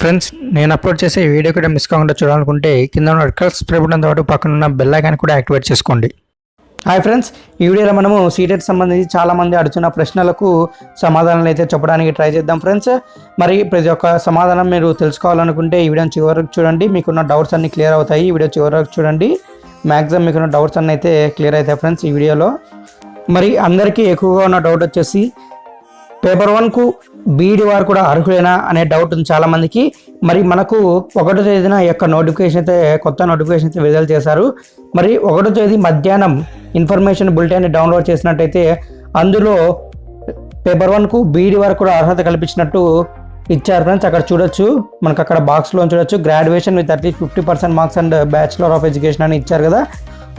Friends, నేను upload చేసే video కూడా మిస్ కాకుండా చూడాలనుకుంటే కింద ఉన్న రెడ్ కలర్ సబ్స్క్రైబ్ బటన్ తో పక్కన ఉన్న బెల్ ఐకాన్ కూడా యాక్టివేట్ చేసుకోండి. హాయ్ ఫ్రెండ్స్, ఈ వీడియోలో మనము సీటెట్ సంబంధించి చాలామంది అడుగుతున్న ప్రశ్నలకు సమాధానాలు అయితే చెప్పడానికి ట్రై చేద్దాం ఫ్రెండ్స్. మరి ప్రతి ఒక్క సమాధానం మీరు తెలుసుకోవాలనుకుంటే ఈ వీడియో చివరికి చూడండి, మీకున్న డౌట్స్ అన్ని క్లియర్ అవుతాయి. ఈ వీడియో చివరికి చూడండి, మ్యాక్సిమం మీకున్న డౌట్స్ అన్నీ అయితే క్లియర్ అవుతాయి ఫ్రెండ్స్ ఈ వీడియోలో. మరి అందరికీ ఎక్కువగా ఉన్న డౌట్ వచ్చేసి పేపర్ 1కు బీఈడి వారు కూడా అర్హులేనా అనే డౌట్ ఉంది చాలామందికి. మరి మనకు 1వ తేదీన ఈ యొక్క నోటిఫికేషన్ అయితే కొత్త నోటిఫికేషన్ అయితే విడుదల చేశారు. మరి 1వ తేదీ మధ్యాహ్నం ఇన్ఫర్మేషన్ బులెటిన్ డౌన్లోడ్ చేసినట్టయితే అందులో పేపర్ 1కు బీఈడి వారు కూడా అర్హత కల్పించినట్టు ఇచ్చారు ఫ్రెండ్స్. అక్కడ చూడొచ్చు, మనకు అక్కడ బాక్స్లో చూడొచ్చు graduation with at least 50% marks and bachelor of education అని ఇచ్చారు కదా.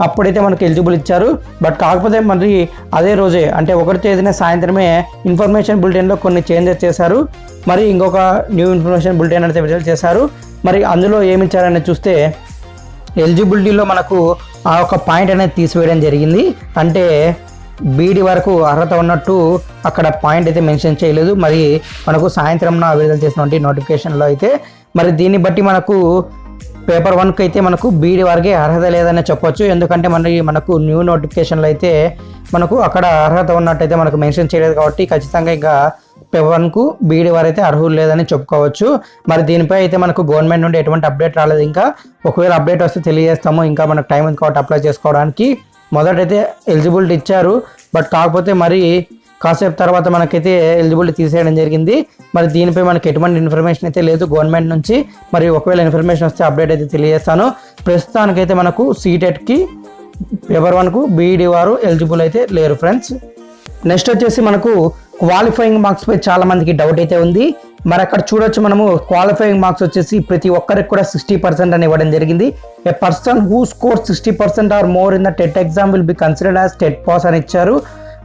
అప్పుడైతే మనకు ఎలిజిబుల్ ఇచ్చారు. బట్ కాకపోతే మరి అదే రోజే అంటే 1వ తేదీన సాయంత్రమే ఇన్ఫర్మేషన్ బులెటిన్లో కొన్ని చేంజెస్ చేశారు. మరి ఇంకొక న్యూ ఇన్ఫర్మేషన్ బులెటిన్ అయితే విడుదల చేశారు. మరి అందులో ఏమి ఇచ్చారని చూస్తే ఎలిజిబిలిటీలో మనకు ఆ ఒక పాయింట్ అనేది తీసివేయడం జరిగింది. అంటే బీఈడి వరకు అర్హత ఉన్నట్టు అక్కడ పాయింట్ అయితే మెన్షన్ చేయలేదు. మరి మనకు సాయంత్రం విడుదల చేసినటువంటి నోటిఫికేషన్లో అయితే మరి దీన్ని బట్టి మనకు పేపర్ 1కి అయితే మనకు బీఈడి వరకే అర్హత లేదని చెప్పొచ్చు. ఎందుకంటే మనకు న్యూ నోటిఫికేషన్లో అయితే మనకు అక్కడ అర్హత ఉన్నట్టయితే మనకు మెన్షన్ చేయలేదు కాబట్టి ఖచ్చితంగా ఇంకా పేపర్ 1కు బీఈడి వారు అయితే అర్హులు లేదని చెప్పుకోవచ్చు. మరి దీనిపై అయితే మనకు గవర్నమెంట్ నుండి ఎటువంటి అప్డేట్ రాలేదు. ఇంకా ఒకవేళ అప్డేట్ వస్తే తెలియజేస్తాము. ఇంకా మనకు టైం ఉంది కాబట్టి అప్లై చేసుకోవడానికి. మొదటైతే ఎలిజిబిలిటీ ఇచ్చారు, బట్ కాకపోతే మరి కాసేపు తర్వాత మనకైతే ఎలిజిబిలిటీ తీసేయడం జరిగింది. మరి దీనిపై మనకి ఎటువంటి ఇన్ఫర్మేషన్ అయితే లేదు గవర్నమెంట్ నుంచి. మరి ఒకవేళ ఇన్ఫర్మేషన్ వస్తే అప్డేట్ అయితే తెలియజేస్తాను. ప్రస్తుతానికైతే మనకు సీటెట్కి పేపర్ 1కు బీఈడి వారు ఎలిజిబుల్ అయితే లేరు ఫ్రెండ్స్. నెక్స్ట్ వచ్చేసి మనకు క్వాలిఫైయింగ్ మార్క్స్ పై చాలా మందికి డౌట్ అయితే ఉంది. మరి అక్కడ చూడొచ్చు, మనము క్వాలిఫైయింగ్ మార్క్స్ వచ్చేసి ప్రతి ఒక్కరికి కూడా 60% అని ఇవ్వడం జరిగింది. A person who score 60% or more in the TET exam will be considered as TET pass అని ఇచ్చారు.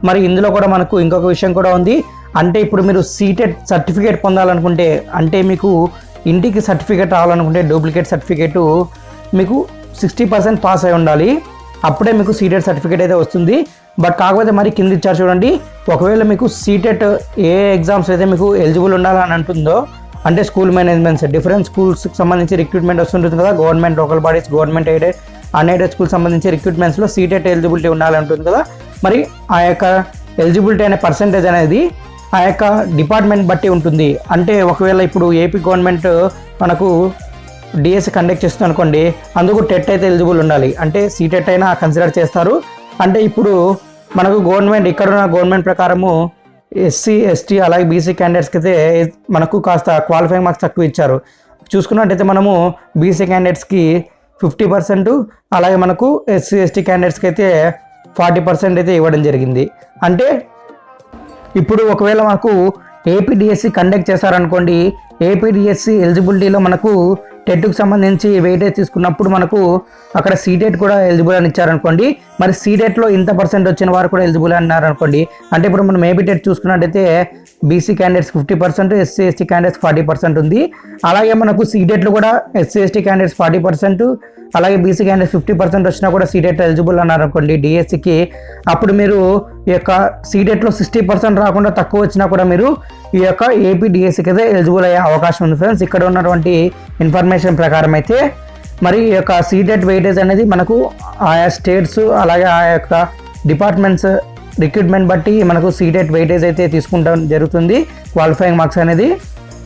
మరి ఇందులో కూడా మనకు ఇంకొక విషయం కూడా ఉంది. అంటే ఇప్పుడు మీరు సీటెట్ సర్టిఫికేట్ పొందాలనుకుంటే, అంటే మీకు ఇంటికి సర్టిఫికేట్ రావాలనుకుంటే డూప్లికేట్ సర్టిఫికేటు మీకు 60% పాస్ అయి ఉండాలి. అప్పుడే మీకు సీటెట్ సర్టిఫికేట్ అయితే వస్తుంది. బట్ కాకపోతే మరి కింద ఇచ్చారు చూడండి, ఒకవేళ మీకు సీటెట్ ఏ ఎగ్జామ్స్ అయితే మీకు ఎలిజిబుల్ ఉండాలని అంటుందో, అంటే స్కూల్ మేనేజ్మెంట్స్ డిఫరెంట్ స్కూల్స్కి సంబంధించి రిక్రూట్మెంట్ వస్తుంటుంది కదా, government local bodies government aided unaided school సంబంధించి రిక్రూట్మెంట్స్లో సీటెట్ ఎలిజిబిలిటీ ఉండాలని ఉంటుంది కదా. మరి ఆ యొక్క ఎలిజిబిలిటీ అనే పర్సంటేజ్ అనేది ఆ యొక్క డిపార్ట్మెంట్ బట్టి ఉంటుంది. అంటే ఒకవేళ ఇప్పుడు ఏపీ గవర్నమెంట్ మనకు డిఎస్సి కండక్ట్ చేస్తుంది అనుకోండి, అందుకు టెట్ అయితే ఎలిజిబుల్ ఉండాలి. అంటే సీటెట్ అయినా కన్సిడర్ చేస్తారు. అంటే ఇప్పుడు మనకు గవర్నమెంట్ ఇక్కడున్న గవర్నమెంట్ ప్రకారము ఎస్సీ ఎస్టీ అలాగే బీసీ క్యాండిడేట్స్కి అయితే మనకు కాస్త క్వాలిఫైయింగ్ మార్క్స్ తక్కువ ఇచ్చారు. చూసుకున్నట్టయితే మనము బీసీ క్యాండిడేట్స్కి 50%, అలాగే మనకు ఎస్సీ ఎస్టీ క్యాండిడేట్స్కి అయితే 40% అయితే ఇవ్వడం జరిగింది. అంటే ఇప్పుడు ఒకవేళ మనకు ఏపీడిఎస్సి కండక్ట్ చేశారనుకోండి, ఏపీడిఎస్సి ఎలిజిబిలిటీలో మనకు టెట్కు సంబంధించి వెయిటేజ్ తీసుకున్నప్పుడు మనకు అక్కడ సీటెట్ కూడా ఎలిజిబుల్ అని ఇచ్చారనుకోండి. మరి సీటెట్లో ఇంత పర్సెంట్ వచ్చిన వారు కూడా ఎలిజిబుల్ అన్నారు అనుకోండి. అంటే ఇప్పుడు మనం ఏపీ టెట్ చూసుకున్నట్టయితే BC candidates 50%, SC ST candidates 40% ఉంది. అలాగే మనకు సీటెట్లో కూడా ఎస్సీ ఎస్టీ క్యాండిడేట్స్ 40%, అలాగే బీసీ క్యాండిడేట్స్ 50% వచ్చినా కూడా సీటెట్ ఎలిజిబుల్ అన్నారు అనుకోండి డిఎస్సికి. అప్పుడు మీరు ఈ యొక్క సీటెట్లో 60% రాకుండా తక్కువ వచ్చినా కూడా మీరు ఈ యొక్క ఏపీ డిఎస్సికి అయితే ఎలిజిబుల్ అయ్యే అవకాశం ఉంది ఫ్రెండ్స్. ఇక్కడ ఉన్నటువంటి ఇన్ఫర్మేషన్ ప్రకారం అయితే మరి ఈ యొక్క సీటెట్ వెయిటేజ్ అనేది మనకు ఆయా స్టేట్స్ అలాగే ఆ యొక్క డిపార్ట్మెంట్స్ రిక్రూట్మెంట్ బట్టి మనకు సీటెట్ వెయిటేజ్ అయితే తీసుకుంటాం జరుగుతుంది క్వాలిఫైయింగ్ మార్క్స్ అనేది.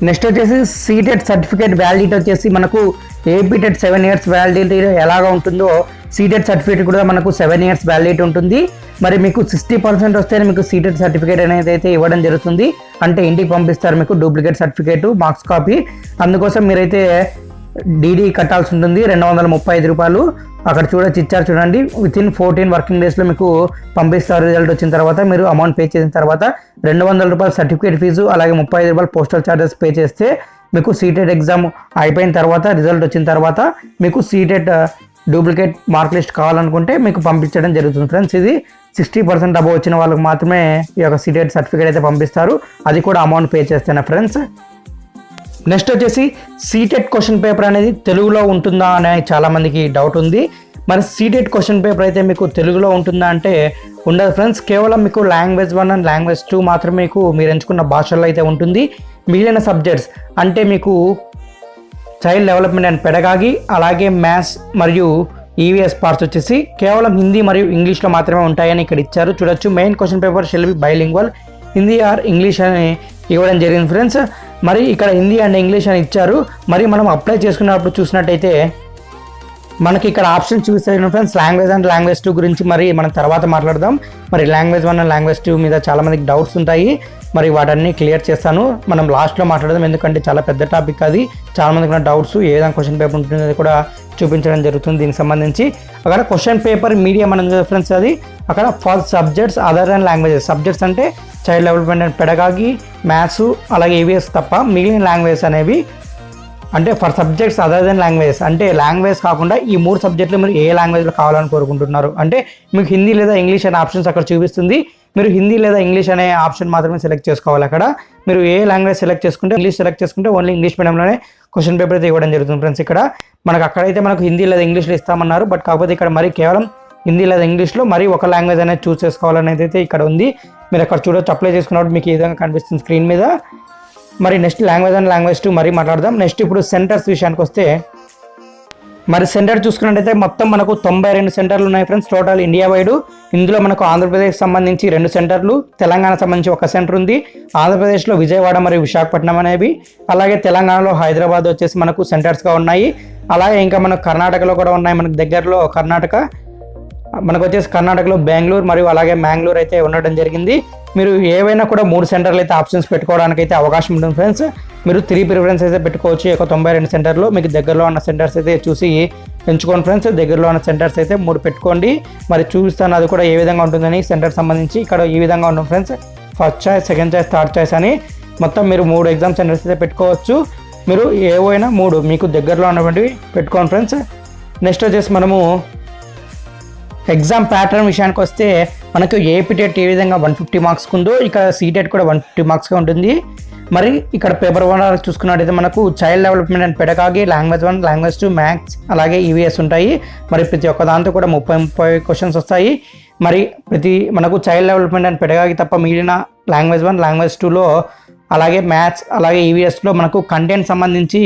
నెక్స్ట్ వచ్చేసి సీటెట్ సర్టిఫికేట్ వ్యాలిడిటీ వచ్చేసి మనకు ఏపీ టెట్ 7 years వ్యాలిడిటీ ఎలాగా ఉంటుందో సీటెట్ సర్టిఫికేట్ కూడా మనకు 7 years వ్యాలిడిటీ ఉంటుంది. మరి మీకు 60% వస్తేనే మీకు సీటెట్ సర్టిఫికేట్ అనేది అయితే ఇవ్వడం జరుగుతుంది. అంటే ఇంటికి పంపిస్తారు మీకు డూప్లికేట్ సర్టిఫికేట్ మార్క్స్ కాపీ. అందుకోసం మీరైతే డీడీ కట్టాల్సి ఉంటుంది 235 రూపాయలు. అక్కడ ఇచ్చారు చూడండి, వితిన్ 14 working daysలో మీకు పంపిస్తారు. రిజల్ట్ వచ్చిన తర్వాత మీరు అమౌంట్ పే చేసిన తర్వాత 200 రూపాయలు సర్టిఫికేట్ ఫీజు అలాగే 35 రూపాయలు పోస్టల్ ఛార్జెస్ పే చేస్తే మీకు సీటెట్ ఎగ్జామ్ అయిపోయిన తర్వాత రిజల్ట్ వచ్చిన తర్వాత మీకు సీటెట్ డూప్లికేట్ మార్క్ లిస్ట్ కావాలనుకుంటే మీకు పంపించడం జరుగుతుంది ఫ్రెండ్స్. ఇది 60% అబవ్ వచ్చిన వాళ్ళకి మాత్రమే ఈ యొక్క సీటెట్ సర్టిఫికేట్ అయితే పంపిస్తారు, అది కూడా అమౌంట్ పే చేస్తేనే ఫ్రెండ్స్. నెక్స్ట్ వచ్చేసి సీటెట్ క్వశ్చన్ పేపర్ అనేది తెలుగులో ఉంటుందా అనే చాలామందికి డౌట్ ఉంది. మరి సీటెట్ క్వశ్చన్ పేపర్ అయితే మీకు తెలుగులో ఉంటుందా అంటే ఉండదు ఫ్రెండ్స్. కేవలం మీకు లాంగ్వేజ్ 1 అండ్ లాంగ్వేజ్ 2 మాత్రమే మీకు మీరు ఎంచుకున్న భాషల్లో అయితే ఉంటుంది. మిగిలిన సబ్జెక్ట్స్ అంటే మీకు చైల్డ్ డెవలప్మెంట్ అండ్ పెడగాగి, అలాగే మ్యాథ్స్ మరియు ఈవీఎస్ పార్ట్స్ వచ్చేసి కేవలం హిందీ మరియు ఇంగ్లీష్లో మాత్రమే ఉంటాయని ఇక్కడ ఇచ్చారు. చూడొచ్చు main question paper shall be bilingual, Hindi or English అని ఇవ్వడం జరిగింది ఫ్రెండ్స్. మరి ఇక్కడ హిందీ అండ్ ఇంగ్లీష్ అని ఇచ్చారు. మరి మనం అప్లై చేసుకున్నప్పుడు చూసినట్టయితే మనకి ఇక్కడ ఆప్షన్ చూపిస్తారు ఫ్రెండ్స్, లాంగ్వేజ్ అండ్ లాంగ్వేజ్ 2 గురించి మరి మనం తర్వాత మాట్లాడదాం. మరి లాంగ్వేజ్ 1 అండ్ లాంగ్వేజ్ 2 మీద చాలా మందికి డౌట్స్ ఉంటాయి. మరి వాటన్ని క్లియర్ చేస్తాను, మనం లాస్ట్లో మాట్లాడదాం. ఎందుకంటే చాలా పెద్ద టాపిక్ అది, చాలా మందికి ఉన్న డౌట్స్ ఏ విధంగా క్వశ్చన్ పేపర్ ఉంటుంది కూడా చూపించడం జరుగుతుంది. దీనికి సంబంధించి అక్కడ క్వశ్చన్ పేపర్ మీడియం అనేది ఫ్రెండ్స్, అది అక్కడ for subjects other than languages. Subjects అంటే child development and pedagogy, maths అలాగే ఈవీఎస్ తప్ప మిగిలిన లాంగ్వేజెస్ అనేవి అంటే for subjects other then languages అంటే లాంగ్వేజ్ కాకుండా ఈ 3 సబ్జెక్టులు మీరు ఏ లాంగ్వేజ్లో కావాలని కోరుకుంటున్నారు అంటే మీకు హిందీ లేదా ఇంగ్లీష్ అనే ఆప్షన్స్ అక్కడ చూపిస్తుంది. మీరు హిందీ లేదా ఇంగ్లీష్ అనే ఆప్షన్ మాత్రమే సెలెక్ట్ చేసుకోవాలి. అక్కడ మీరు ఏ లాంగ్వేజ్ సెలెక్ట్ చేసుకుంటే ఇంగ్లీష్ సెలెక్ట్ చేసుకుంటే ఓన్లీ ఇంగ్లీష్ మీడియంలోనే క్వశ్చన్ పేపర్ అయితే ఇవ్వడం జరుగుతుంది ఫ్రెండ్స్. ఇక్కడ మనకు అక్కడైతే మనకు హిందీ లేదా ఇంగ్లీష్లో ఇస్తామన్నారు, బట్ కాకపోతే ఇక్కడ మరి కేవలం హిందీ లేదా ఇంగ్లీష్లో మరి ఒక లాంగ్వేజ్ అనేది చూస్ చేసుకోవాలనేది అయితే ఇక్కడ ఉంది. మీరు అక్కడ చూడొచ్చు, అప్లై చేసుకున్నప్పుడు మీకు ఈ విధంగా కనిపిస్తుంది స్క్రీన్ మీద. మరి నెక్స్ట్ లాంగ్వేజ్ అండ్ లాంగ్వేజ్ 2 మరీ మాట్లాడదాం. నెక్స్ట్ ఇప్పుడు సెంటర్స్ విషయానికి వస్తే మరి సెంటర్ చూసుకున్నట్టయితే మొత్తం మనకు 92 సెంటర్లు ఉన్నాయి ఫ్రెండ్స్ టోటల్ ఇండియా వైడ్. ఇందులో మనకు ఆంధ్రప్రదేశ్ సంబంధించి 2 సెంటర్లు, తెలంగాణ సంబంధించి 1 సెంటర్ ఉంది. ఆంధ్రప్రదేశ్లో విజయవాడ మరియు విశాఖపట్నం అనేవి, అలాగే తెలంగాణలో హైదరాబాద్ వచ్చేసి మనకు సెంటర్స్గా ఉన్నాయి. అలాగే ఇంకా మనకు కర్ణాటకలో కూడా ఉన్నాయి. మనకు దగ్గరలో కర్ణాటక, మనకు వచ్చేసి కర్ణాటకలో బెంగళూరు మరియు అలాగే మ్యాంగ్లూర్ అయితే ఉండడం జరిగింది. మీరు ఏవైనా కూడా 3 సెంటర్లు అయితే ఆప్షన్స్ పెట్టుకోవడానికి అయితే అవకాశం ఉంటుంది ఫ్రెండ్స్. మీరు 3 ప్రిఫరెన్స్ అయితే పెట్టుకోవచ్చు. 92 సెంటర్లో మీకు దగ్గరలో ఉన్న సెంటర్స్ అయితే చూసి ఎంచుకోండి ఫ్రెండ్స్. దగ్గరలో ఉన్న సెంటర్స్ అయితే 3 పెట్టుకోండి. మరి చూపిస్తాను అది కూడా ఏ విధంగా ఉంటుందని సెంటర్ సంబంధించి. ఇక్కడ ఈ విధంగా ఉంటుంది friends, first choice, second choice, third choice అని మొత్తం మీరు 3 ఎగ్జామ్ సెంటర్స్ అయితే పెట్టుకోవచ్చు. మీరు ఏవైనా 3 మీకు దగ్గరలో ఉన్నటువంటివి పెట్టుకోండి ఫ్రెండ్స్. నెక్స్ట్ వచ్చేసి మనము ఎగ్జామ్ ప్యాటర్న్ విషయానికి వస్తే మనకు ఏపీ టెట్ ఏ విధంగా 150 మార్క్స్కి ఉందో ఇక్కడ సీటెట్ కూడా 150 మార్క్స్గా ఉంటుంది. మరి ఇక్కడ పేపర్ 1 చూసుకున్నట్టయితే మనకు child development and pedagogy, language 1, language 2, maths అలాగే ఈవీఎస్ ఉంటాయి. మరి ప్రతి ఒక్క దాంతో కూడా 30 క్వశ్చన్స్ వస్తాయి. మరి మనకు చైల్డ్ డెవలప్మెంట్ అండ్ పెడగాగి తప్ప మిగిలిన లాంగ్వేజ్ 1, లాంగ్వేజ్ 2లో అలాగే మ్యాథ్స్ అలాగే ఈవీఎస్లో మనకు కంటెంట్ సంబంధించి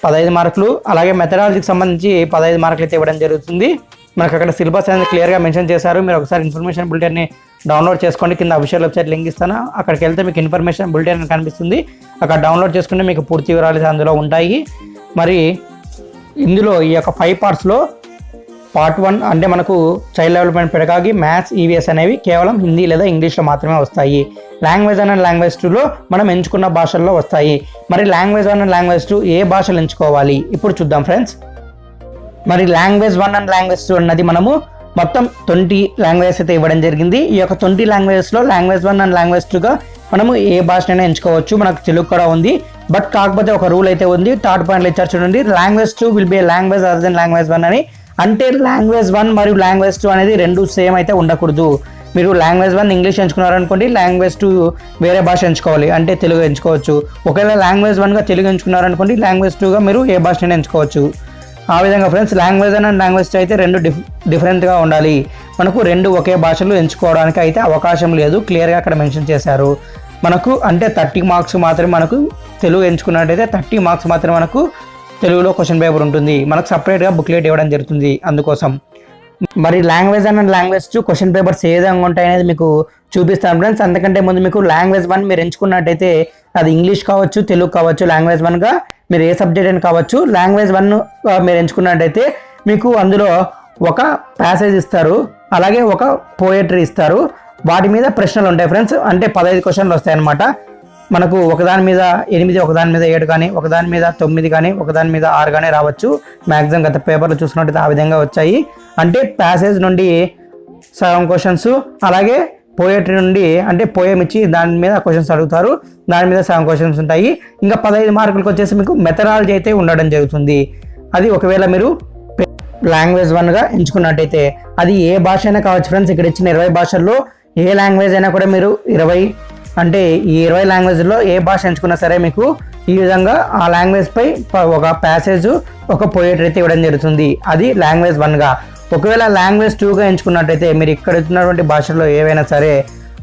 15 మార్కులు, అలాగే మెథడాలజీకి సంబంధించి 15 మార్కులు అయితే ఇవ్వడం జరుగుతుంది. మనకు అక్కడ సిలబస్ అనేది క్లియర్గా మెన్షన్ చేశారు. మీరు ఒకసారి ఇన్ఫర్మేషన్ బులెటిన్ని డౌన్లోడ్ చేసుకోండి. కింద అఫీషియల్ వెబ్సైట్ లింక్ ఇస్తాను, అక్కడికి వెళ్తే మీకు ఇన్ఫర్మేషన్ బులెటిన్ కనిపిస్తుంది. అక్కడ డౌన్లోడ్ చేసుకుంటే మీకు పూర్తి వివరాలు అందులో ఉంటాయి. మరి ఇందులో ఈ యొక్క 5 పార్ట్స్లో పార్ట్ 1 అంటే మనకు child development pedagogy, maths, EVS అనేవి కేవలం హిందీ లేదా ఇంగ్లీష్లో మాత్రమే వస్తాయి. లాంగ్వేజ్ 1 అండ్ లాంగ్వేజ్ 2లో మనం ఎంచుకున్న భాషల్లో వస్తాయి. మరి లాంగ్వేజ్ 1 అండ్ లాంగ్వేజ్ 2 ఏ భాషలు ఎంచుకోవాలి ఇప్పుడు చూద్దాం ఫ్రెండ్స్. మరి లాంగ్వేజ్ 1 అండ్ లాంగ్వేజ్ 2 అన్నది మనము మొత్తం 20 లాంగ్వేజెస్ అయితే ఇవ్వడం జరిగింది. ఈ యొక్క 20 లాంగ్వేజెస్లో లాంగ్వేజ్ 1 అండ్ లాంగ్వేజ్ 2గా మనము ఏ భాషనైనా ఎంచుకోవచ్చు. మనకు తెలుగు కూడా ఉంది, బట్ కాకపోతే ఒక రూల్ అయితే ఉంది. థర్డ్ పాయింట్లో ఇచ్చారు చూడండి, language 2 will be a language other than language 1 అని. అంటే లాంగ్వేజ్ 1 మరియు లాంగ్వేజ్ 2 అనేది 2 సేమ్ అయితే ఉండకూడదు. మీరు లాంగ్వేజ్ 1 ఇంగ్లీష్ ఎంచుకున్నారనుకోండి, లాంగ్వేజ్ 2 వేరే భాష ఎంచుకోవాలి, అంటే తెలుగు ఎంచుకోవచ్చు. ఒకవేళ లాంగ్వేజ్ 1గా తెలుగు ఎంచుకున్నారనుకోండి, లాంగ్వేజ్ 2గా మీరు ఏ భాషనైనా ఎంచుకోవచ్చు. ఆ విధంగా ఫ్రెండ్స్ లాంగ్వేజ్ 1 అండ్ లాంగ్వేజ్ 2 అయితే 2 డిఫరెంట్గా ఉండాలి. మనకు 2 ఒకే భాషలు ఎంచుకోవడానికి అయితే అవకాశం లేదు, క్లియర్గా అక్కడ మెన్షన్ చేశారు. మనకు అంటే 30 మార్క్స్ మాత్రమే మనకు తెలుగు ఎంచుకున్నట్టయితే 30 మార్క్స్ మాత్రమే మనకు తెలుగులో క్వశ్చన్ పేపర్ ఉంటుంది. మనకు సపరేట్గా బుక్లెట్ ఇవ్వడం జరుగుతుంది అందుకోసం. మరి language 1 and language 2 question papers ఏ విధంగా ఉంటాయి అనేది మీకు చూపిస్తాను ఫ్రెండ్స్. అందుకంటే ముందు మీకు లాంగ్వేజ్ 1 మీరు ఎంచుకున్నట్టయితే అది ఇంగ్లీష్ కావచ్చు, తెలుగు కావచ్చు. లాంగ్వేజ్ 1గా మీరు ఏ సబ్జెక్ట్ అని కావచ్చు. లాంగ్వేజ్ 1 మీరు ఎంచుకున్నట్టయితే మీకు అందులో ఒక ప్యాసేజ్ ఇస్తారు, అలాగే ఒక పోయట్రీ ఇస్తారు. వాటి మీద ప్రశ్నలు ఉంటాయి ఫ్రెండ్స్. అంటే 15 క్వశ్చన్లు వస్తాయి అన్నమాట. మనకు ఒకదాని మీద 8, ఒకదాని మీద 7 కానీ, ఒకదాని మీద 9 కానీ, ఒకదాని మీద 6 కానీ రావచ్చు. మ్యాక్సిమం గత పేపర్లు చూసుకున్నట్టయితే ఆ విధంగా వచ్చాయి. అంటే ప్యాసేజ్ నుండి సగం క్వశ్చన్స్, అలాగే పోయట్రీ నుండి అంటే పోయం ఇచ్చి దాని మీద క్వశ్చన్స్ అడుగుతారు, దాని మీద సగం క్వశ్చన్స్ ఉంటాయి. ఇంకా 15 మార్కులకు వచ్చేసి మీకు మెథడాలజీ అయితే ఉండడం జరుగుతుంది. అది ఒకవేళ మీరు లాంగ్వేజ్ 1గా ఎంచుకున్నట్టయితే అది ఏ భాష అయినా కావచ్చు ఫ్రెండ్స్. ఇక్కడ ఇచ్చిన 20 భాషల్లో ఏ లాంగ్వేజ్ అయినా కూడా మీరు 20 అంటే ఈ 20 లాంగ్వేజ్లో ఏ భాష ఎంచుకున్నా సరే మీకు ఈ విధంగా ఆ లాంగ్వేజ్ పై ఒక ప్యాసేజ్, ఒక పోయట్రీ అయితే ఇవ్వడం జరుగుతుంది. అది లాంగ్వేజ్ 1గా. ఒకవేళ లాంగ్వేజ్ 2గా ఎంచుకున్నట్టయితే మీరు ఇక్కడ ఇచ్చినటువంటి భాషల్లో ఏవైనా సరే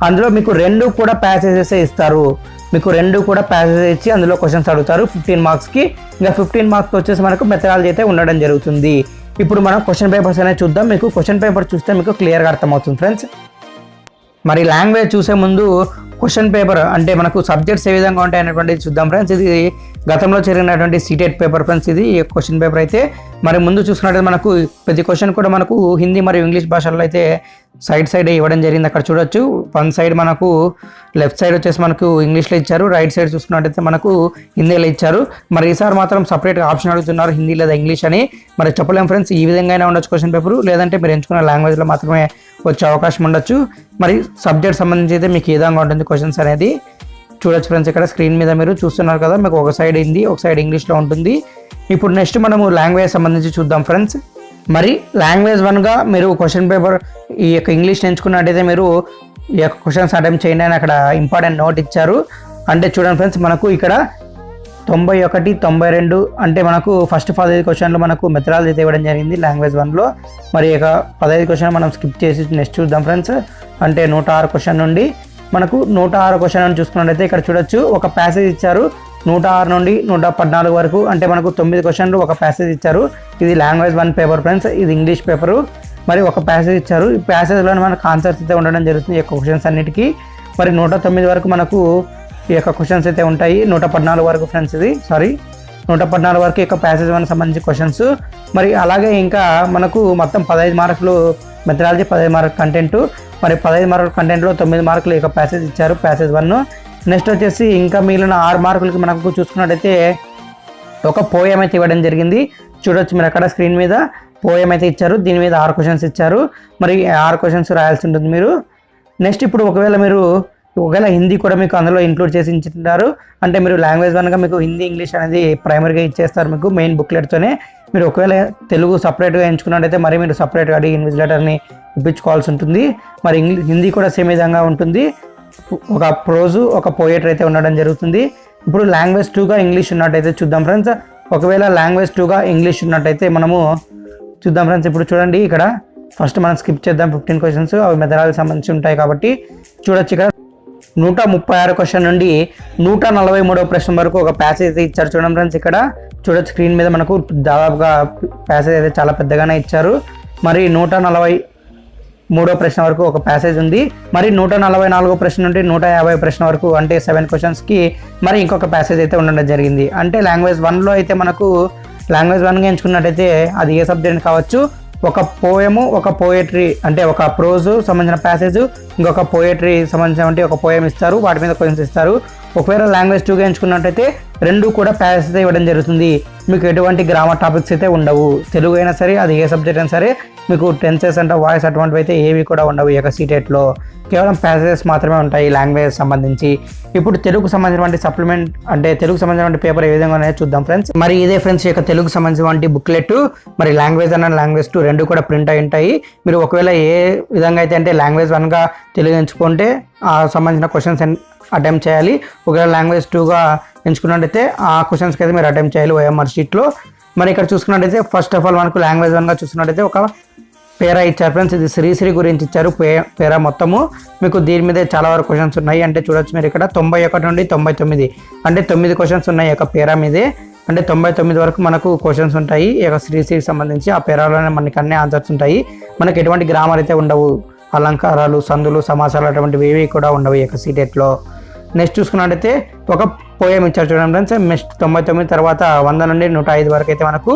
అందులో మీకు 2 కూడా ప్యాసేజెస్ ఇస్తారు. మీకు 2 కూడా ప్యాసేజెస్ ఇచ్చి అందులో క్వశ్చన్స్ అడుగుతారు 15 మార్క్స్కి. ఇంకా 15 మార్క్స్ వచ్చేసి మనకు మెథడాలజీ అయితే ఉండడం జరుగుతుంది. ఇప్పుడు మనం క్వశ్చన్ పేపర్స్ అనేది చూద్దాం. మీకు క్వశ్చన్ పేపర్ చూస్తే మీకు క్లియర్గా అర్థమవుతుంది ఫ్రెండ్స్. మరి లాంగ్వేజ్ చూసే ముందు క్వశ్చన్ పేపర్ అంటే మనకు సబ్జెక్ట్స్ ఏ విధంగా ఉంటాయి అనేటువంటిది చూద్దాం ఫ్రెండ్స్. ఇది గతంలో జరిగినటువంటి సీటెట్ పేపర్ ఫ్రెండ్స్. ఇది ఈ క్వశ్చన్ పేపర్ అయితే మరి ముందు చూసుకున్నట్లయితే మనకు ప్రతి క్వశ్చన్ కూడా మనకు హిందీ మరియు ఇంగ్లీష్ భాషల్లో అయితే సైడ్ ఇవ్వడం జరిగింది. అక్కడ చూడొచ్చు. వన్ సైడ్ మనకు లెఫ్ట్ సైడ్ వచ్చేసి మనకు ఇంగ్లీష్లో ఇచ్చారు, రైట్ సైడ్ చూసుకున్నట్టయితే మనకు హిందీలో ఇచ్చారు. మరి ఈసారి మాత్రం సపరేట్గా ఆప్షన్ అడుగుతున్నారు హిందీ లేదా ఇంగ్లీష్ అని. మరి చెప్పలేం ఫ్రెండ్స్, ఈ విధంగా అయినా ఉండొచ్చు క్వశ్చన్ పేపర్, లేదంటే మీరు ఎంచుకున్న లాంగ్వేజ్లో మాత్రమే వచ్చే అవకాశం ఉండొచ్చు. మరి సబ్జెక్ట్ సంబంధించి అయితే మీకు ఏ విధంగా ఉంటుంది క్వశ్చన్స్ అనేది చూడొచ్చు ఫ్రెండ్స్. ఇక్కడ స్క్రీన్ మీద మీరు చూస్తున్నారు కదా, మీకు ఒక సైడ్ హిందీ ఒక సైడ్ ఇంగ్లీష్లో ఉంటుంది. ఇప్పుడు నెక్స్ట్ మనము లాంగ్వేజ్ సంబంధించి చూద్దాం ఫ్రెండ్స్. మరి లాంగ్వేజ్ 1గా మీరు క్వశ్చన్ పేపర్ ఈ యొక్క ఇంగ్లీష్ ఎంచుకున్నట్టయితే మీరు ఈ యొక్క క్వశ్చన్స్ అటెంప్ట్ చేయండి అని అక్కడ ఇంపార్టెంట్ నోట్ ఇచ్చారు. అంటే చూడండి ఫ్రెండ్స్, మనకు ఇక్కడ 91, 92 అంటే మనకు ఫస్ట్ 15 క్వశ్చన్లు మనకు మెథడాలజీ అయితే ఇవ్వడం జరిగింది లాంగ్వేజ్ 1లో. మరి ఇక 15 క్వశ్చన్ మనం స్కిప్ చేసి నెక్స్ట్ చూద్దాం ఫ్రెండ్స్. అంటే 106 క్వశ్చన్ నుండి మనకు 106 క్వశ్చన్ అని చూసుకున్నట్టయితే ఇక్కడ చూడొచ్చు ఒక ప్యాసేజ్ ఇచ్చారు 106 నుండి 114 వరకు. అంటే మనకు 9 క్వశ్చన్లు ఒక ప్యాసేజ్ ఇచ్చారు. ఇది లాంగ్వేజ్ 1 పేపర్ ఫ్రెండ్స్, ఇది ఇంగ్లీష్ పేపరు. మరి ఒక ప్యాసేజ్ ఇచ్చారు. ఈ ప్యాసేజ్లో మనకు ఆన్సర్స్ అయితే ఉండడం జరుగుతుంది ఈ యొక్క క్వశ్చన్స్ అన్నిటికీ. మరి 109 వరకు మనకు ఈ యొక్క క్వశ్చన్స్ అయితే ఉంటాయి. 114 వరకు ఫ్రెండ్స్, ఇది 114 వరకు ఈ యొక్క ప్యాసేజ్ 1 సంబంధించి క్వశ్చన్స్. మరి అలాగే ఇంకా మనకు మొత్తం 15 మార్కులు మెథడాలజీ, 15 మార్కులు కంటెంట్. మరి 15 మార్కుల కంటెంట్లో 9 మార్కులు ఈ యొక్క ప్యాసేజ్ ఇచ్చారు, ప్యాసేజ్ 1. నెక్స్ట్ వచ్చేసి ఇంకా మిగిలిన 6 మార్కులకి మనకు చూసుకున్నట్టయితే ఒక పోయం అయితే ఇవ్వడం జరిగింది. చూడొచ్చు మీరు అక్కడ స్క్రీన్ మీద పోయం అయితే ఇచ్చారు. దీని మీద 6 క్వశ్చన్స్ ఇచ్చారు. మరి 6 క్వశ్చన్స్ రాయాల్సి ఉంటుంది మీరు. నెక్స్ట్ ఇప్పుడు ఒకవేళ హిందీ కూడా మీకు అందులో ఇంక్లూడ్ చేసి ఇచ్చింటారు. అంటే మీరు లాంగ్వేజ్ 1గా మీకు హిందీ ఇంగ్లీష్ అనేది ప్రైమరీగా ఇచ్చేస్తారు మీకు మెయిన్ బుక్లెట్తోనే. మీరు ఒకవేళ తెలుగు సపరేట్గా ఎంచుకున్నట్టయితే మరి మీరు సపరేట్గా అడిగి ఇన్విజిలేటర్ని ఇప్పించుకోవాల్సి ఉంటుంది. మరి హిందీ కూడా సేమ్ విధంగా ఉంటుంది. ఒక ప్రోజు ఒక పోయట్రీ అయితే ఉండడం జరుగుతుంది. ఇప్పుడు లాంగ్వేజ్ 2గా ఇంగ్లీష్ ఉన్నట్టయితే చూద్దాం ఫ్రెండ్స్. ఒకవేళ లాంగ్వేజ్ 2గా ఇంగ్లీష్ ఉన్నట్టయితే మనము చూద్దాం ఫ్రెండ్స్. ఇప్పుడు చూడండి, ఇక్కడ ఫస్ట్ మనం స్కిప్ చేద్దాం 15 క్వశ్చన్స్, అవి మెథడాలజీకి సంబంధించి ఉంటాయి కాబట్టి. చూడొచ్చు ఇక్కడ 136 క్వశ్చన్ నుండి 143వ ప్రశ్న వరకు ఒక ప్యాసేజ్ అయితే ఇచ్చారు. చూడండి ఫ్రెండ్స్, ఇక్కడ చూడొచ్చు స్క్రీన్ మీద మనకు దాదాపుగా ప్యాసేజ్ అయితే చాలా పెద్దగానే ఇచ్చారు. మరి 143వ ప్రశ్న వరకు ఒక ప్యాసేజ్ ఉంది. మరి 144వ ప్రశ్న నుండి 150వ ప్రశ్న వరకు అంటే 7 క్వశ్చన్స్కి మరి ఇంకొక ప్యాసేజ్ అయితే ఉండడం జరిగింది. అంటే లాంగ్వేజ్ 1లో అయితే మనకు లాంగ్వేజ్ 1గా ఎంచుకున్నట్టయితే అది ఏ సబ్జెక్ట్ కావచ్చు, ఒక పోయము ఒక పోయట్రీ అంటే ఒక ప్రోజు సంబంధించిన ప్యాసేజ్, ఇంకొక పోయట్రీ సంబంధించిన ఒక పోయం ఇస్తారు, వాటి మీద క్వశ్చన్స్ ఇస్తారు. ఒకవేళ లాంగ్వేజ్ 2గా ఎంచుకున్నట్టయితే 2 కూడా ప్యాసేజ్ ఇవ్వడం జరుగుతుంది. మీకు ఎటువంటి గ్రామర్ టాపిక్స్ అయితే ఉండవు. తెలుగు అయినా సరే, అది ఏ సబ్జెక్ట్ అయినా సరే మీకు టెన్సెస్ అంటే వాయిస్ అటువంటివి అయితే ఏవి కూడా ఉండవు ఈ యొక్క సీటెట్లో. కేవలం ప్యాసేజెస్ మాత్రమే ఉంటాయి లాంగ్వేజ్ సంబంధించి. ఇప్పుడు తెలుగు సంబంధించినటువంటి సప్లిమెంట్ అంటే తెలుగు సంబంధించినటువంటి పేపర్ ఏ విధంగా ఉన్నాయో చూద్దాం ఫ్రెండ్స్. మరి ఇదే ఫ్రెండ్స్ యొక్క తెలుగు సంబంధించినటువంటి బుక్లెట్. మరి లాంగ్వేజ్ అండ్ లాంగ్వేజ్ 2 రెండు కూడా ప్రింట్ అయి ఉంటాయి. మీరు ఒకవేళ ఏ విధంగా అయితే అంటే లాంగ్వేజ్ 1గా తెలుగు ఎంచుకుంటే ఆ సంబంధించిన క్వశ్చన్స్ అటెంప్ట్ చేయాలి. ఒకవేళ లాంగ్వేజ్ 2గా ఎంచుకున్నట్టయితే ఆ క్వశ్చన్స్కి అయితే మీరు అటెంప్ట్ చేయాలి ఓఎంఆర్ షీట్లో. మరి ఇక్కడ చూసుకున్నట్టయితే ఫస్ట్ ఆఫ్ ఆల్ మనకు లాంగ్వేజ్ 1గా చూసుకున్నట్టయితే ఒక పేరా ఇచ్చారు ఫ్రెండ్స్. ఇది శ్రీశ్రీ గురించి ఇచ్చారు పేరా మొత్తము. మీకు దీని మీద చాలా వరకు క్వశ్చన్స్ ఉన్నాయి. అంటే చూడొచ్చు మీరు ఇక్కడ 91 నుండి 99 అంటే 9 క్వశ్చన్స్ ఉన్నాయి ఈ యొక్క పేరా మీదే. అంటే 99 వరకు మనకు క్వశ్చన్స్ ఉంటాయి ఈ యొక్క శ్రీశ్రీకి సంబంధించి. ఆ పేరాలోనే మనకి అన్ని ఆన్సర్స్ ఉంటాయి. మనకి ఎటువంటి గ్రామర్ అయితే ఉండవు, అలంకారాలు, సందులు, సమాసాలు అటువంటివి ఏవి కూడా ఉండవు ఈ యొక్క సీటెట్లో. నెక్స్ట్ చూసుకున్నట్టయితే ఒక పోయం ఇచ్చారు చూడండి ఫ్రెండ్స్. నెక్స్ట్ 99 తర్వాత 100 నుండి 105 వరకు అయితే మనకు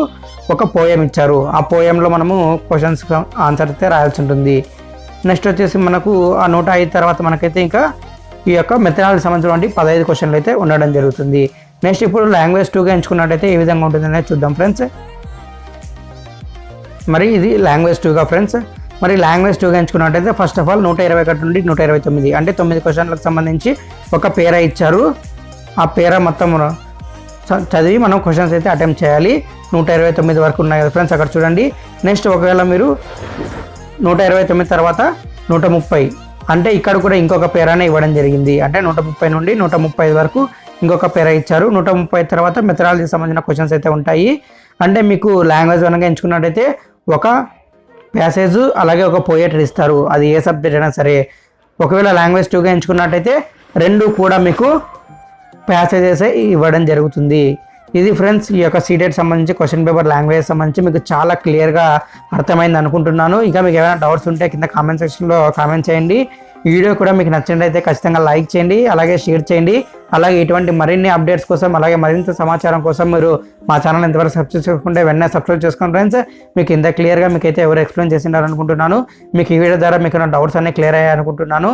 ఒక పోయం ఇచ్చారు. ఆ పోయంలో మనము క్వశ్చన్స్ ఆన్సర్ అయితే రాయాల్సి ఉంటుంది. నెక్స్ట్ వచ్చేసి మనకు ఆ 105 తర్వాత మనకైతే ఇంకా ఈ యొక్క మెథడాలజీకి సంబంధించినటువంటి 15 క్వశ్చన్లు అయితే ఉండడం జరుగుతుంది. నెక్స్ట్ ఇప్పుడు లాంగ్వేజ్ 2గా ఎంచుకున్నట్టయితే ఏ విధంగా ఉంటుంది అనేది చూద్దాం ఫ్రెండ్స్. మరి ఇది లాంగ్వేజ్ 2గా ఫ్రెండ్స్. మరి లాంగ్వేజ్ 2గా ఎంచుకున్నట్టయితే ఫస్ట్ ఆఫ్ ఆల్ 121 నుండి 129 అంటే 9 క్వశ్చన్లకు సంబంధించి ఒక పేరా ఇచ్చారు. ఆ పేరా మొత్తం చదివి మనం క్వశ్చన్స్ అయితే అటెంప్ట్ చేయాలి. 129 వరకు ఉన్నాయి కదా ఫ్రెండ్స్, అక్కడ చూడండి. నెక్స్ట్ ఒకవేళ మీరు 129 తర్వాత 130 అంటే ఇక్కడ కూడా ఇంకొక పేరానే ఇవ్వడం జరిగింది. అంటే 130 నుండి 135 వరకు ఇంకొక పేరా ఇచ్చారు. 130 తర్వాత మెథడాలజీకి సంబంధించిన క్వశ్చన్స్ అయితే ఉంటాయి. అంటే మీకు లాంగ్వేజ్ 1గా ఎంచుకున్నట్టయితే ఒక ప్యాసేజ్ అలాగే ఒక పోయట్రీ ఇస్తారు. అది ఏ సబ్జెక్ట్ అయినా సరే. ఒకవేళ లాంగ్వేజ్ 2గా ఎంచుకున్నట్టయితే 2 కూడా మీకు ప్యాసేజెస్ ఇవ్వడం జరుగుతుంది. ఇది ఫ్రెండ్స్ ఈ యొక్క సీటెట్ సంబంధించి క్వశ్చన్ పేపర్ లాంగ్వేజ్ సంబంధించి మీకు చాలా క్లియర్గా అర్థమైంది అనుకుంటున్నాను. ఇంకా మీకు ఏమైనా డౌట్స్ ఉంటే కింద కామెంట్ సెక్షన్లో కామెంట్ చేయండి. ఈ వీడియో కూడా మీకు నచ్చినట్లయితే ఖచ్చితంగా లైక్ చేయండి, అలాగే షేర్ చేయండి. అలాగే ఇటువంటి మరిన్ని అప్డేట్స్ కోసం అలాగే మరింత సమాచారం కోసం మీరు మా ఛానల్ ఎంతవరకు సబ్స్క్రైబ్ చేసుకుంటే వెంటనే సబ్స్క్రైబ్ చేసుకోండి ఫ్రెండ్స్. మీకు ఇంత క్లియర్గా మీకైతే ఎవరు ఎక్స్ప్లెయిన్ చేసిండారనుకుంటున్నాను. మీకు ఈ వీడియో ద్వారా మీకు డౌట్స్ అన్నీ క్లియర్ అయ్యాయి అనుకుంటున్నాను.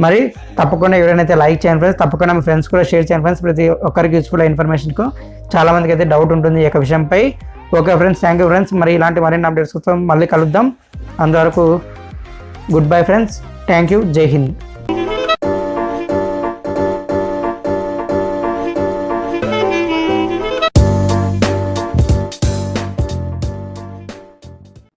మరి తప్పకుండా ఎవరైనా లైక్ చేయండి ఫ్రెండ్స్, తప్పకుండా మీ ఫ్రెండ్స్ కూడా షేర్ చేయండి ఫ్రెండ్స్. ప్రతి ఒక్కరికి యూస్ఫుల్ ఇన్ఫర్మేషన్కు చాలామందికి అయితే డౌట్ ఉంటుంది ఈ యొక్క విషయంపై. Okay friends, thank you friends. మరి ఇలాంటి మరిన్ని అప్డేట్స్ కోసం మళ్ళీ కలుద్దాం. అంతవరకు good bye friends. Thank you. జై హింద్.